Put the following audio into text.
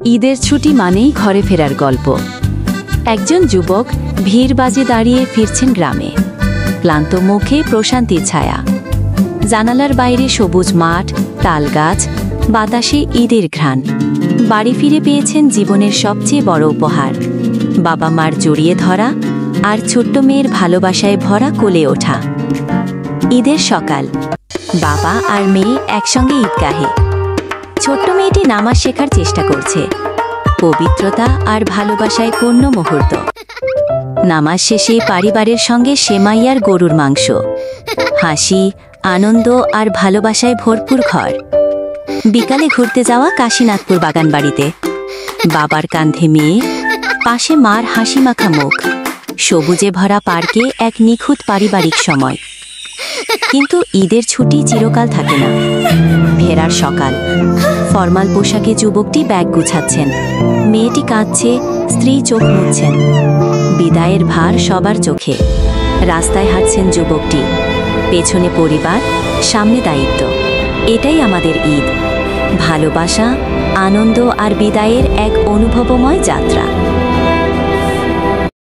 ঈদের ছুটি মানেই ঘরে ফেরার গল্প। একজন যুবক ভিড় বাজে দাঁড়িয়ে ফিরছেন গ্রামে, ক্লান্ত মুখে প্রশান্তির ছায়া। জানালার বাইরে সবুজ মাঠ, তালগাছ, বাতাসে ঈদের ঘ্রাণ। বাড়ি ফিরে পেয়েছেন জীবনের সবচেয়ে বড় উপহার, বাবা মার জড়িয়ে ধরা আর ছোট্ট মেয়ের ভালোবাসায় ভরা কোলে ওঠা। ঈদের সকাল, বাবা আর মেয়ে একসঙ্গে ঈদগাহে। ছোট্ট মেয়েটি নামাজ শেখার চেষ্টা করছে, পবিত্রতা আর ভালোবাসায় পূর্ণ মুহূর্ত। নামাজ শেষে পরিবারের সঙ্গে সেমাই আর গরুর মাংস, হাসি, আনন্দ আর ভালোবাসায় ভরপুর ঘর। বিকালে ঘুরতে যাওয়া কাশীনাথপুর বাগানবাড়িতে, বাবার কাঁধে মেয়ে, পাশে মার হাসি মাখা মুখ। সবুজে ভরা পার্কে এক নিখুঁত পারিবারিক সময়। কিন্তু ঈদের ছুটি চিরকাল থাকে না। ফেরার সকাল, ফরমাল পোশাকে যুবকটি ব্যাগ গুছাচ্ছেন, মেয়েটি কাঁদছে, স্ত্রী চোখ মুছছেন। বিদায়ের ভার সবার চোখে। রাস্তায় হাঁটছেন যুবকটি, পেছনে পরিবার, সামনে দায়িত্ব। এটাই আমাদের ঈদ, ভালোবাসা, আনন্দ আর বিদায়ের এক অনুভবময় যাত্রা।